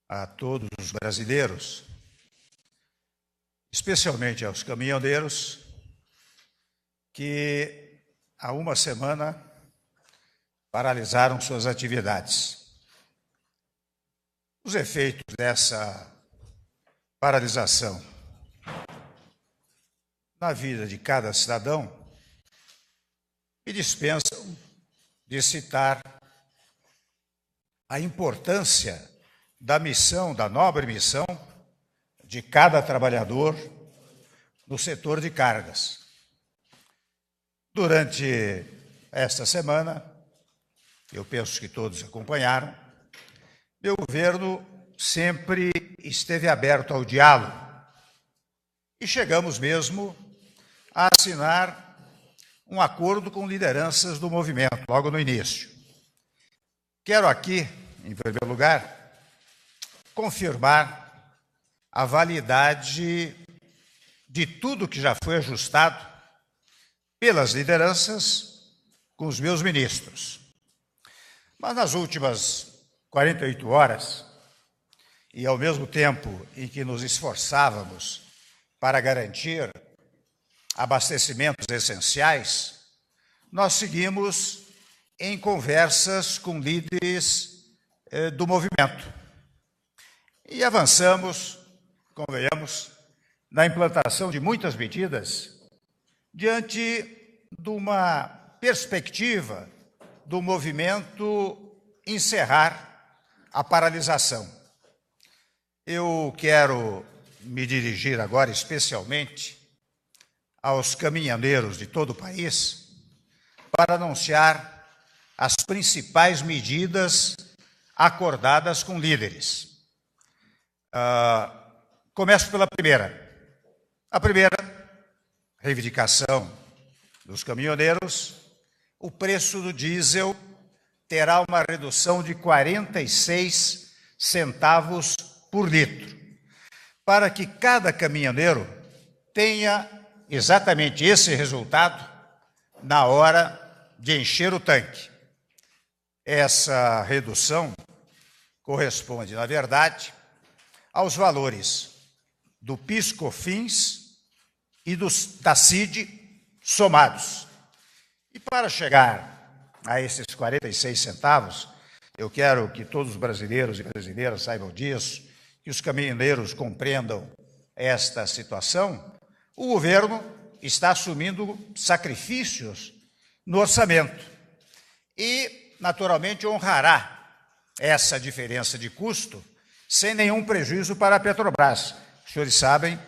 a todos os brasileiros, especialmente aos caminhoneiros, que há uma semana paralisaram suas atividades. Os efeitos dessa paralisação na vida de cada cidadão me dispensam de citar a importância da missão, da nobre missão de cada trabalhador no setor de cargas. Durante esta semana, eu penso que todos acompanharam, meu governo sempre esteve aberto ao diálogo e chegamos mesmo a assinar um acordo com lideranças do movimento, logo no início. Quero aqui, em primeiro lugar, confirmar a validade de tudo que já foi ajustado pelas lideranças com os meus ministros. Mas nas últimas 48 horas, e ao mesmo tempo em que nos esforçávamos para garantir abastecimentos essenciais, nós seguimos em conversas com líderes do movimento. E avançamos, convenhamos, na implantação de muitas medidas diante de uma perspectiva do movimento encerrar a paralisação. Eu quero me dirigir agora especialmente aos caminhoneiros de todo o país para anunciar as principais medidas acordadas com líderes. Começo pela primeira. A primeira reivindicação dos caminhoneiros: o preço do diesel terá uma redução de 46 centavos por litro, para que cada caminhoneiro tenha exatamente esse resultado na hora de encher o tanque. Essa redução corresponde, na verdade, aos valores do PIS/COFINS e da CID somados. E para chegar a esses 46 centavos, eu quero que todos os brasileiros e brasileiras saibam disso, que os caminhoneiros compreendam esta situação. O governo está assumindo sacrifícios no orçamento e, naturalmente, honrará essa diferença de custo sem nenhum prejuízo para a Petrobras. Os senhores sabem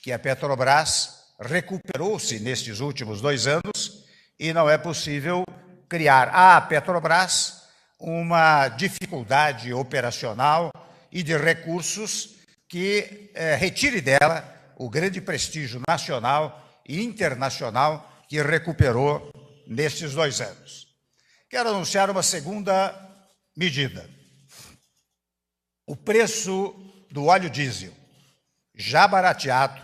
que a Petrobras recuperou-se nestes últimos 2 anos e não é possível criar à Petrobras uma dificuldade operacional e de recursos que retire dela o grande prestígio nacional e internacional que recuperou nestes 2 anos. Quero anunciar uma segunda medida. O preço do óleo diesel, já barateado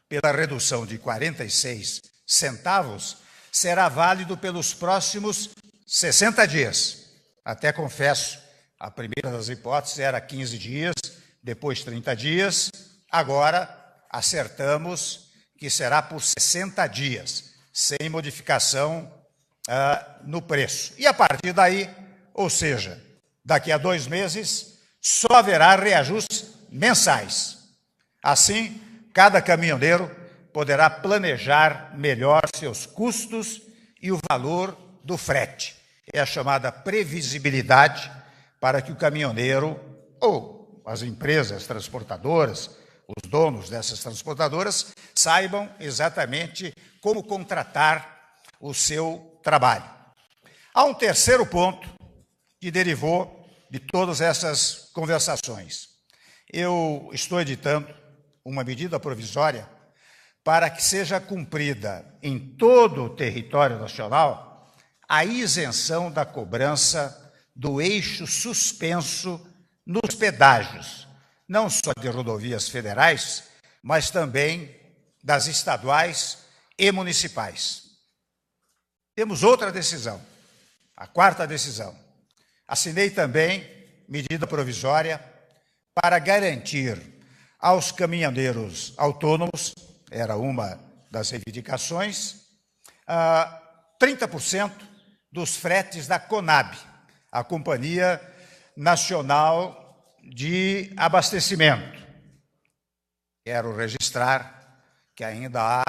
pela redução de 46 centavos, será válido pelos próximos 60 dias. Até confesso, a primeira das hipóteses era 15 dias, depois 30 dias, agora acertamos que será por 60 dias, sem modificação no preço. E a partir daí, ou seja, daqui a 2 meses, só haverá reajustes mensais. Assim, cada caminhoneiro poderá planejar melhor seus custos e o valor do frete. É a chamada previsibilidade para que o caminhoneiro ou as empresas transportadoras, os donos dessas transportadoras, saibam exatamente como contratar o seu trabalho. Há um terceiro ponto que derivou de todas essas conversações. Eu estou editando uma medida provisória para que seja cumprida em todo o território nacional a isenção da cobrança do eixo suspenso nos pedágios, não só de rodovias federais, mas também das estaduais e municipais. Temos outra decisão, a quarta decisão. Assinei também medida provisória para garantir aos caminhoneiros autônomos, era uma das reivindicações, 30% dos fretes da CONAB, a Companhia Nacional de Abastecimento. Quero registrar que ainda há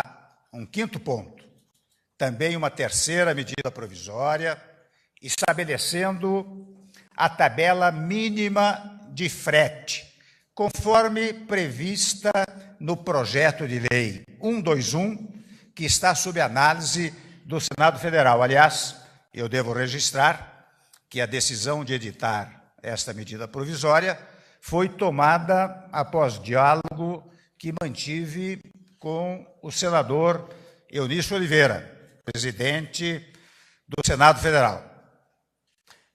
um quinto ponto, também uma terceira medida provisória, estabelecendo a tabela mínima de frete, conforme prevista no projeto de lei 121, que está sob análise do Senado Federal. Aliás, eu devo registrar que a decisão de editar esta medida provisória foi tomada após diálogo que mantive com o senador Eunício Oliveira, presidente do Senado Federal.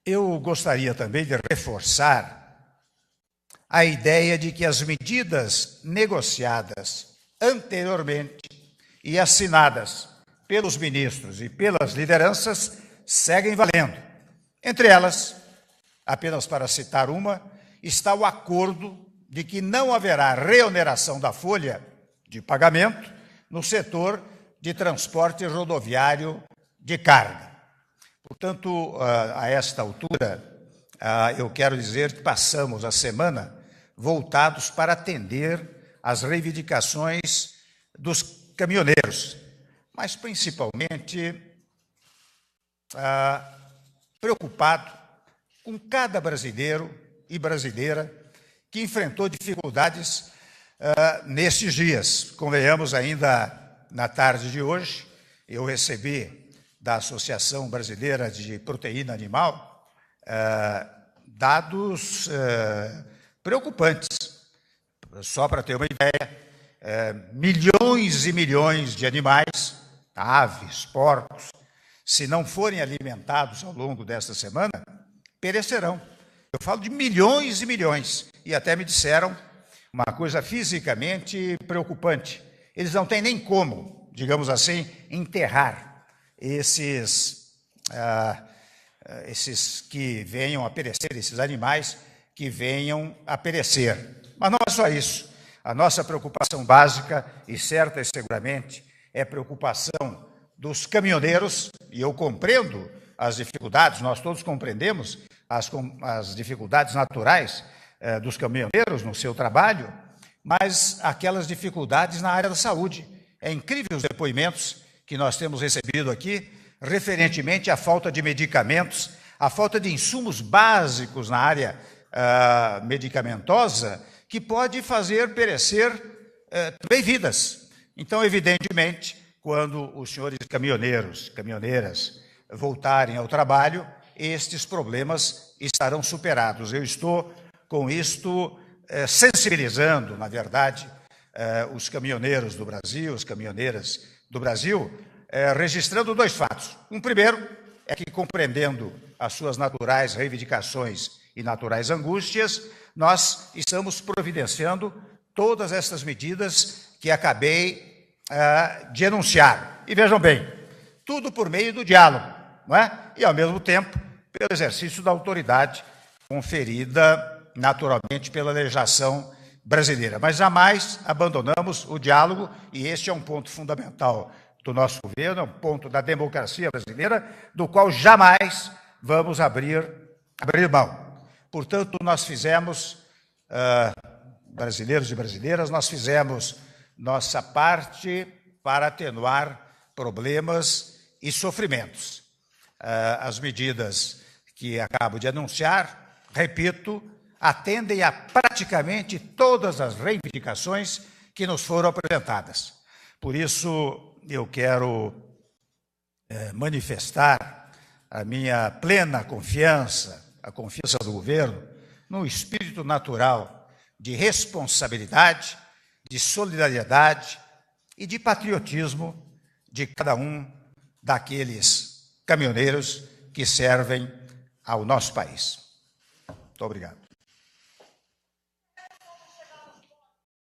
Eu gostaria também de reforçar a ideia de que as medidas negociadas anteriormente e assinadas pelos ministros e pelas lideranças seguem valendo. Entre elas, apenas para citar uma, está o acordo de que não haverá reoneração da folha de pagamento no setor de transporte rodoviário de carga. Portanto, a esta altura, eu quero dizer que passamos a semana voltados para atender às reivindicações dos caminhoneiros, mas principalmente preocupado com cada brasileiro e brasileira que enfrentou dificuldades nestes dias. Convenhamos, ainda na tarde de hoje, eu recebi da Associação Brasileira de Proteína Animal dados preocupantes. Só para ter uma ideia, milhões e milhões de animais, aves, porcos, se não forem alimentados ao longo desta semana, perecerão. Eu falo de milhões e milhões, e até me disseram uma coisa fisicamente preocupante. Eles não têm nem como, digamos assim, enterrar esses que venham a perecer, esses animais que venham a perecer. Mas não é só isso. A nossa preocupação básica, e certa e seguramente, é a preocupação dos caminhoneiros, e eu compreendo as dificuldades, nós todos compreendemos as dificuldades naturais dos caminhoneiros no seu trabalho, mas aquelas dificuldades na área da saúde. É incrível os depoimentos que nós temos recebido aqui, referentemente à falta de medicamentos, à falta de insumos básicos na área medicamentosa, que pode fazer perecer também vidas. Então, evidentemente, quando os senhores caminhoneiros, caminhoneiras voltarem ao trabalho, estes problemas estarão superados. Eu estou, com isto, sensibilizando, na verdade, os caminhoneiros do Brasil, as caminhoneiras do Brasil, registrando dois fatos. Um primeiro é que, compreendendo as suas naturais reivindicações e naturais angústias, nós estamos providenciando todas estas medidas que acabei de enunciar. E vejam bem, tudo por meio do diálogo, não é? E, ao mesmo tempo, pelo exercício da autoridade conferida, naturalmente, pela legislação brasileira. Mas jamais abandonamos o diálogo, e este é um ponto fundamental do nosso governo, é um ponto da democracia brasileira, do qual jamais vamos abrir mão. Portanto, nós fizemos, brasileiros e brasileiras, nós fizemos nossa parte para atenuar problemas e sofrimentos. As medidas que acabo de anunciar, repito, atendem a praticamente todas as reivindicações que nos foram apresentadas. Por isso, eu quero manifestar a minha plena confiança, a confiança do governo, no espírito natural de responsabilidade, de solidariedade e de patriotismo de cada um daqueles caminhoneiros que servem ao nosso país. Muito obrigado.